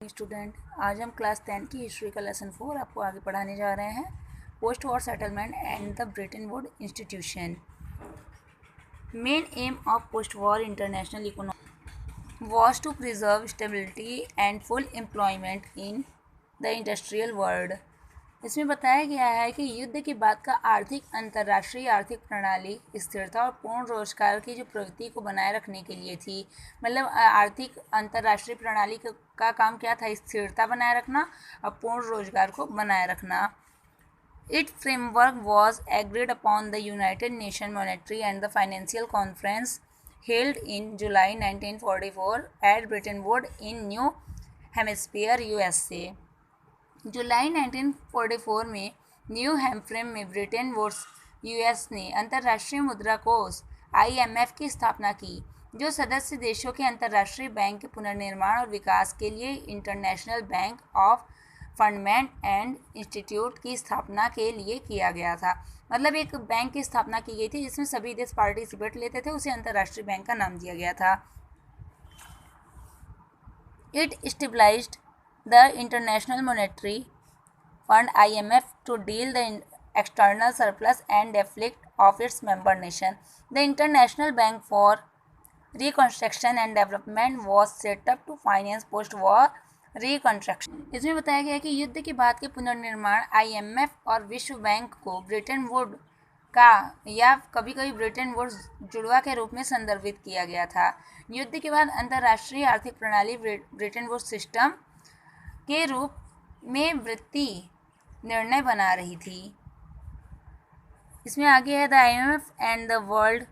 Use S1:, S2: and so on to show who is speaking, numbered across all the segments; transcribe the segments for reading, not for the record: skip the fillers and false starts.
S1: Student, आज हम class 10 की हिस्ट्री का लेसन 4 आपको आगे पढ़ाने जा रहे हैं। Post war settlement and the Britain would institution. Main aim of post war international economy was to preserve stability and full employment in the industrial world. इसमें बताया गया है कि युद्ध के बाद का अंतर्राष्ट्रीय आर्थिक प्रणाली स्थिरता और पूर्ण रोजगार की जो प्रगति को बनाए रखने के लिए थी। मतलब आर्थिक अंतर्राष्ट्रीय प्रणाली का काम क्या था? स्थिरता बनाए रखना और पूर्ण रोजगार को बनाए रखना। It framework was agreed upon the united nation monetary and the financial conference held in July 1944 at Bretton wood in new hemisphere USA. जुलाई 1944 में न्यू हैम्फ्रेम में ब्रिटेन वुड्स यूएस ने अंतर्राष्ट्रीय मुद्रा कोष IMF की स्थापना की, जो सदस्य देशों के अंतर्राष्ट्रीय बैंक के पुनर्निर्माण और विकास के लिए international bank of fundament and institute की स्थापना के लिए किया गया था। मतलब एक बैंक की स्थापना की गई थी जिसमें सभी देश पार्टिसिपेट लेते थे, उसे अंतर्राष्ट्रीय बैंक का नाम दिया गया था। It stabilised the International Monetary Fund IMF to deal the external surplus and deficit of its member nation. The International Bank for Reconstruction and Development was set up to finance post-war reconstruction. इसमें बताया गया कि युद्ध के बाद के पुनर्निर्माण IMF और विश्व बैंक को ब्रिटेन वुड का या कभी कभी ब्रिटेन वुड्स जुड़वा के रूप में संदर्भित किया गया था। युद्ध के बाद अंतर्राष्ट्रीय आर्थिक प्रणाली ब्रिटेन वुड्स सिस्टम के रूप में वृत्ति निर्णय बना रही थी। इसमें आगे है the IMF and the world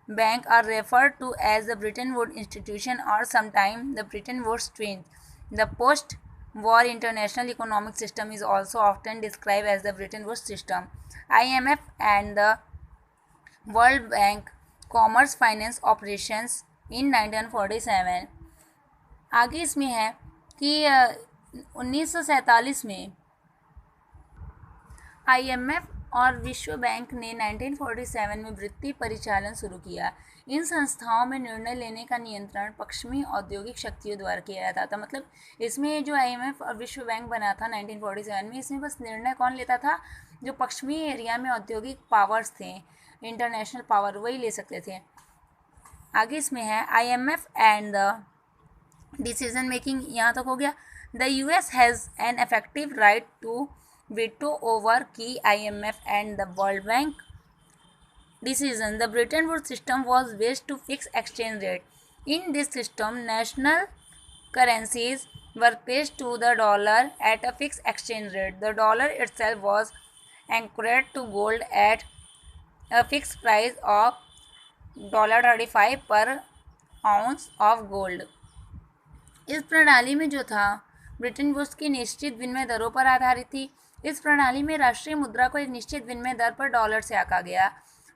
S1: bank are referred to as the Britain would institution और sometime the Bretton Woods twin. The post war international economic system is also often describe as the Bretton Woods system. IMF and the world bank commerce finance operations in 1947। आगे इसमें है कि 1947 में IMF और विश्व bank ने 1947 में वृत्ति परिचालन शुरू किया। इन संस्थाओं में निर्णय लेने का नियंत्रण पश्चिमी औद्योगिक शक्तियों द्वारा किया जाता था। मतलब इसमें जो IMF और विश्व बैंक बना था 1947 में, इसमें बस निर्णय कौन लेता था? जो पश्चिमी एरिया में औद्योगिक पावर्स थे, इंटरनेशनल पावर, वही ले सकते थे। आगे इसमें है IMF and the decision making, यहाँ तक हो गया। The US has an effective right to veto over key IMF and the World Bank decisions. The Bretton Woods system was based to fix exchange rate. In this system, national currencies were pledged to the dollar at a fixed exchange rate. The dollar itself was anchored to gold at a fixed price of $35 per ounce of gold. इस प्रणाली में जो था Bretton Woods की निश्चित विनिमय दरों पर आधारित थी। इस प्रणाली में राष्ट्रीय मुद्रा को एक निश्चित विनिमय दर पर डॉलर से आंका गया।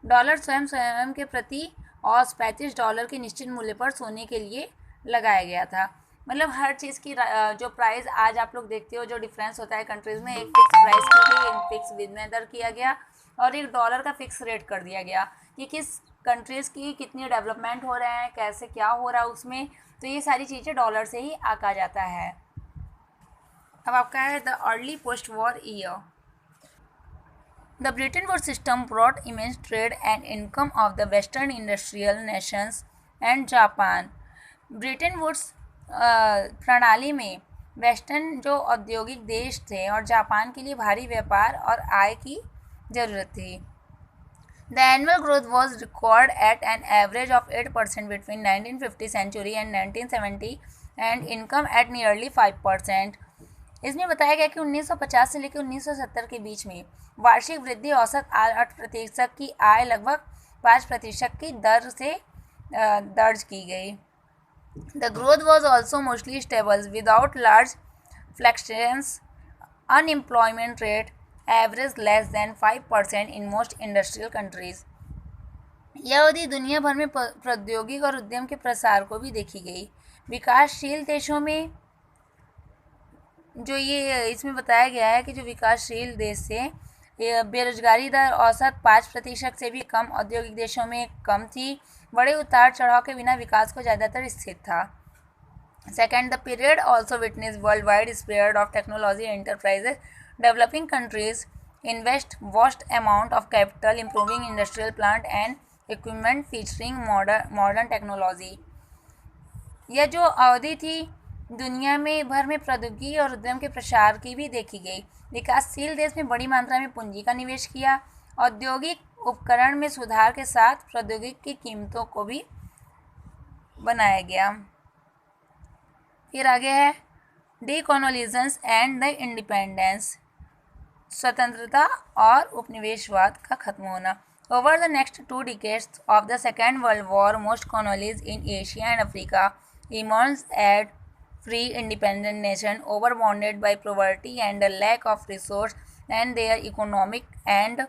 S1: डॉलर स्वयं के प्रति औसत $35 के निश्चित मूल्य पर सोने के लिए लगाया गया था। मतलब हर चीज़ की जो प्राइस आज आप लोग देखते हो, जो डिफरेंस होता है कंट्रीज़ में, एक फिक्स प्राइस की गई, एक फिक्स विनिमय दर किया गया और एक डॉलर का फिक्स रेट कर दिया गया कि किस कंट्रीज़ की कितनी डेवलपमेंट हो रहे हैं, कैसे क्या हो रहा है उसमें। तो ये सारी चीज़ें डॉलर से ही आंका जाता है। अब आपका है the early post war year. The Britain Wood system brought immense trade and income of the western industrial nations and Japan. Bretton Woods प्रणाली में वेस्टर्न जो औद्योगिक देश थे और जापान के लिए भारी व्यापार और आय की जरूरत थी। The annual growth was recorded at an average of 8% between 1950 century and 1970 and income at nearly 5%. इसमें बताया गया कि 1950 से लेकर 1970 के बीच में वार्षिक वृद्धि औसत 8% की आय लगभग 5% की दर से दर्ज की गई। The growth was also mostly stable without large fluctuations. Unemployment rate average less than 5% in most industrial countries. यह अवधि दुनिया भर में प्रौद्योगिक और उद्यम के प्रसार को भी देखी गई। विकासशील देशों में जो ये इसमें बताया गया है कि जो विकासशील देश से बेरोजगारी दर औसत 5% से भी कम, औद्योगिक देशों में कम थी। बड़े उतार चढ़ाव के बिना विकास को ज़्यादातर स्थिर था। Second, the period also witnessed worldwide spread of technology enterprises. Developing countries invest vast amount of capital improving industrial plant and equipment featuring modern technology. यह जो अवधि थी दुनिया में भर में प्रौद्योगिकी और उद्यम के प्रसार की भी देखी गई। विकासशील देश में बड़ी मात्रा में पूंजी का निवेश किया। औद्योगिक उपकरण में सुधार के साथ प्रौद्योगिकी की कीमतों को भी बनाया गया। फिर आगे है डीकोलोनाइजेशन एंड द इंडिपेंडेंस, स्वतंत्रता और उपनिवेशवाद का खत्म होना। Over the next 2 decades of the Second World War, most colonies in Asia and Africa emerged as free independent nations, overwhelmed by poverty and a lack of resource, and their economic and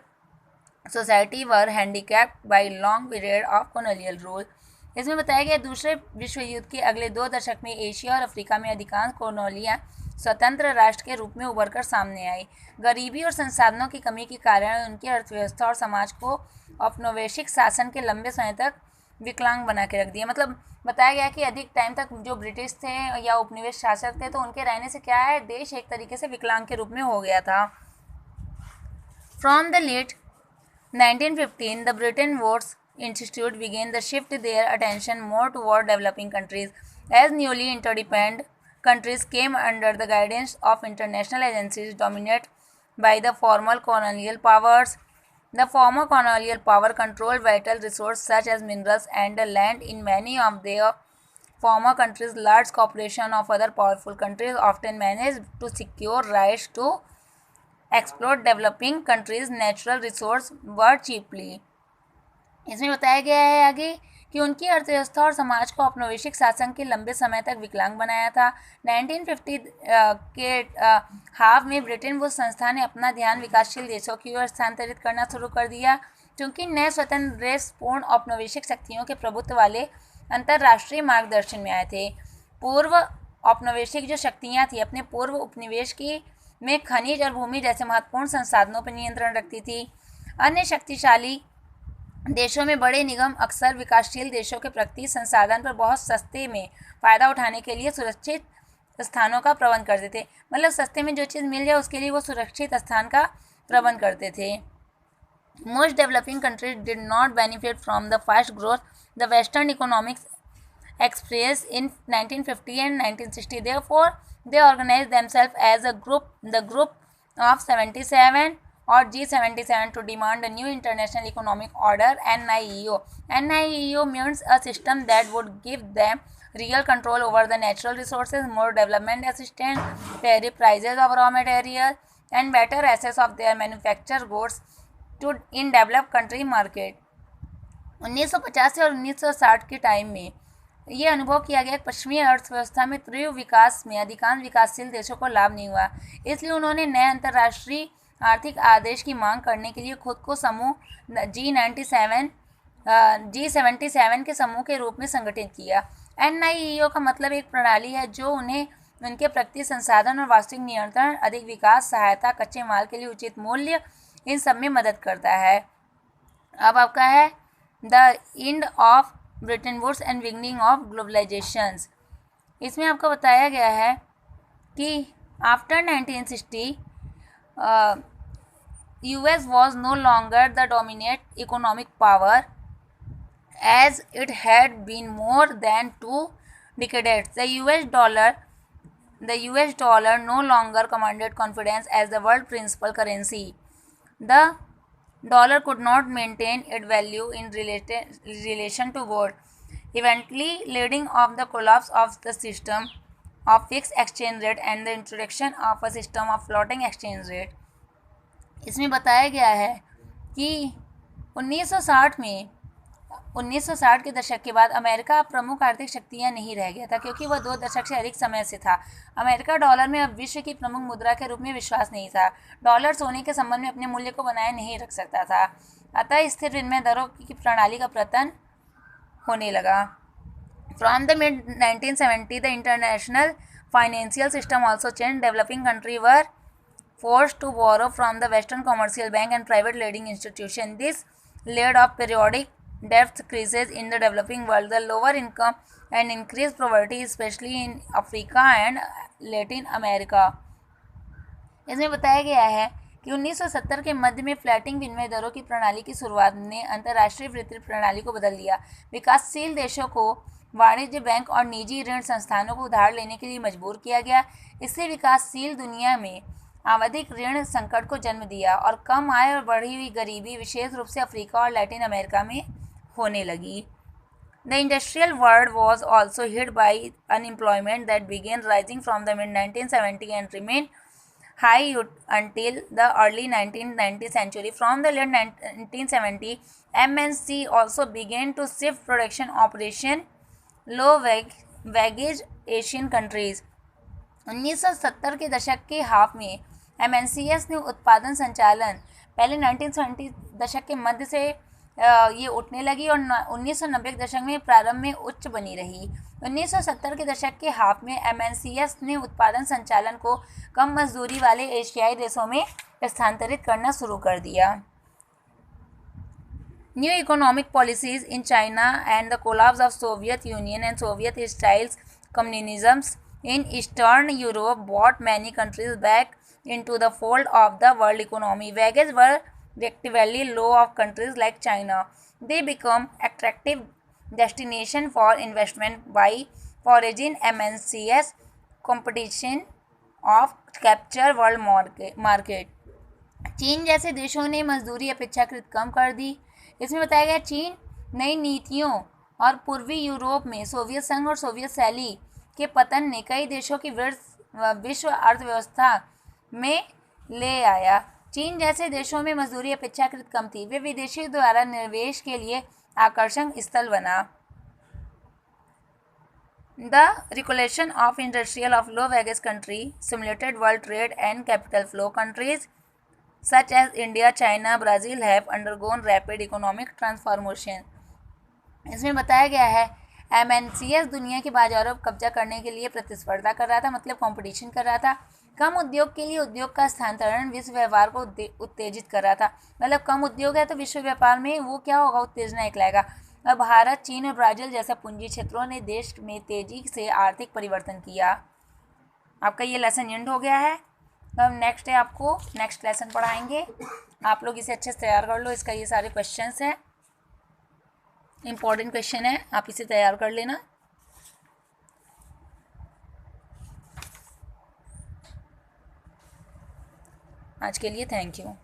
S1: society were handicapped by long period of colonial rule. इसमें बताया गया दूसरे विश्व युद्ध के अगले 2 दशक में एशिया और अफ्रीका में अधिकांश कॉलोनियाँ स्वतंत्र राष्ट्र के रूप में उभरकर सामने आई। गरीबी और संसाधनों की कमी के कारण उनकी अर्थव्यवस्था और समाज को औपनिवेशिक शासन के लंबे समय तक विकलांग बना के रख दिया। मतलब बताया गया कि अधिक टाइम तक जो ब्रिटिश थे या उपनिवेश शासक थे तो उनके रहने से क्या है, देश एक तरीके से विकलांग के रूप में हो गया था। From the late 1915, the Bretton Woods Institute began to shift their attention more toward developing countries. As newly interdependent countries came under the guidance of international agencies dominated by the former colonial powers, the former colonial power controlled vital resources such as minerals and land in many of their former countries. Large corporations of other powerful countries often managed to secure rights to exploit developing countries' natural resources were cheaply. इसमें बताया गया है आगे कि उनकी अर्थव्यवस्था और समाज को औपनिवेशिक शासन के लंबे समय तक विकलांग बनाया था। 1950 के हाफ में ब्रिटेन वुड्स संस्था ने अपना ध्यान विकासशील देशों की ओर स्थानांतरित करना शुरू कर दिया, क्योंकि नए स्वतंत्र देश पूर्ण औपनिवेशिक शक्तियों के प्रभुत्व वाले अंतर्राष्ट्रीय मार्गदर्शन में आए थे। पूर्व औपनिवेशिक जो शक्तियाँ थी अपने पूर्व उपनिवेश की में खनिज और भूमि जैसे महत्वपूर्ण संसाधनों पर नियंत्रण रखती थी। अन्य शक्तिशाली देशों में बड़े निगम अक्सर विकासशील देशों के प्रति संसाधन पर बहुत सस्ते में फ़ायदा उठाने के लिए सुरक्षित स्थानों का प्रबंध करते थे। मतलब सस्ते में जो चीज़ मिल जाए उसके लिए वो सुरक्षित स्थान का प्रबंध करते थे। Most developing countries did not benefit from the fast growth the Western economics experienced in 1950 and 1960. Therefore, they organized themselves as a group, the Group of 77 or G77, to demand a new international economic order, NIEO. NIEO means a system that would give them real control over the natural resources, more development assistance, fair prices of raw material, and better access of their manufactured goods to in developed country market. 1950 से और 1960 के time में ये अनुभव किया गया कि पश्चिमी अर्थव्यवस्था में तीव्र विकास में अधिकांश विकासशील देशों को लाभ नहीं हुआ, इसलिए उन्होंने नए अंतर्राष्ट्रीय आर्थिक आदेश की मांग करने के लिए खुद को समूह G77 के समूह के रूप में संगठित किया। NIEO का मतलब एक प्रणाली है जो उन्हें उनके प्रकृति संसाधन और वास्तविक नियंत्रण, अधिक विकास, सहायता, कच्चे माल के लिए उचित मूल्य, इन सब में मदद करता है। अब आपका है the end of Bretton Woods and beginning of globalisations. इसमें आपको बताया गया है कि after 1960 US was no longer the dominant economic power as it had been more than 2 decades. The US dollar no longer commanded confidence as the world principal currency. The dollar could not maintain its value in relation to gold, eventually leading of the collapse of the system of fixed exchange rate and the introduction of a system of floating exchange rate. इसमें बताया गया है कि 1960 के दशक के बाद America प्रमुख आर्थिक शक्तियां नहीं रह गया था, क्योंकि वह 2 दशक से अधिक समय से था। अमेरिका डॉलर में अब विश्व की प्रमुख मुद्रा के रूप में विश्वास नहीं था। डॉलर सोने के संबंध में अपने मूल्य को बनाए नहीं रख सकता था, अतः स्थिर विनिमय दरों की प्रणाली का पतन होने लगा। From the mid 1970 the international financial system also change. Developing country were forced to borrow from the Western commercial bank and private lending institution. This led of periodic depth crisis in the developing world, the lower income and increased poverty, especially in Africa and Latin America. इसमें बताया गया है कि 1970 के मध्य में फ्लैटिंग विनिमय दरों की प्रणाली की शुरुआत ने अंतर्राष्ट्रीय वित्तीय प्रणाली को बदल दिया। विकासशील देशों को वाणिज्य बैंक और निजी ऋण संस्थानों को उधार लेने के लिए मजबूर किया गया। इससे विकासशील दुनिया में आवधिक ऋण संकट को जन्म दिया और कम आय और बढ़ी हुई गरीबी विशेष रूप से अफ्रीका और लैटिन अमेरिका में होने लगी। The industrial world was also hit by unemployment that began rising from the mid-1970s and remained high until the early 1990th century. From the late 1970s, MNC also began to shift production operation low wage Asian countries. 1970 के दशक के half में MNCs ने उत्पादन संचालन पहले 1970 दशक के मध्य से ये उठने लगी और 1990 के दशक में प्रारंभ में उच्च बनी रही। 1970 के दशक के हाफ में MNCs ने उत्पादन संचालन को कम मजदूरी वाले एशियाई देशों में स्थानांतरित करना शुरू कर दिया। New economic policies in China and the collapse of Soviet Union and Soviet-style communism in Eastern Europe brought many countries back into the fold of the world economy. Wages were relatively low of countries like China. They become attractive destination for investment by foraging MNCs competition of capture world market. चीन जैसे देशों ने मजदूरी अपेक्षाकृत कम कर दी। इसमें बताया गया चीन नई नीतियों और पूर्वी यूरोप में सोवियत संघ और सोवियत शैली के पतन ने कई देशों की विश्व अर्थव्यवस्था में ले आया। चीन जैसे देशों में मजदूरी अपेक्षाकृत कम थी, वे विदेशियों द्वारा निवेश के लिए आकर्षण स्थल बना। The regulation of industrial of low wages country stimulated world trade and capital flow. Countries such as India, China, Brazil have undergone rapid economic transformation. इसमें बताया गया है MNCs दुनिया के बाजारों पर कब्जा करने के लिए प्रतिस्पर्धा कर रहा था, मतलब कंपटीशन कर रहा था। कम उद्योग के लिए उद्योग का स्थानांतरण विश्व व्यापार को उत्तेजित कर रहा था, मतलब कम उद्योग है तो विश्व व्यापार में वो क्या होगा, उत्तेजना एक लाएगा। अब भारत, चीन और ब्राज़ील जैसे पूंजी क्षेत्रों ने देश में तेजी से आर्थिक परिवर्तन किया। आपका ये लेसन एंड हो गया है। अब नेक्स्ट है, आपको नेक्स्ट लेसन पढ़ाएंगे। आप लोग इसे अच्छे से तैयार कर लो। इसका ये सारे क्वेश्चंस हैं, इंपॉर्टेंट क्वेश्चन है, आप इसे तैयार कर लेना। आज के लिए थैंक यू।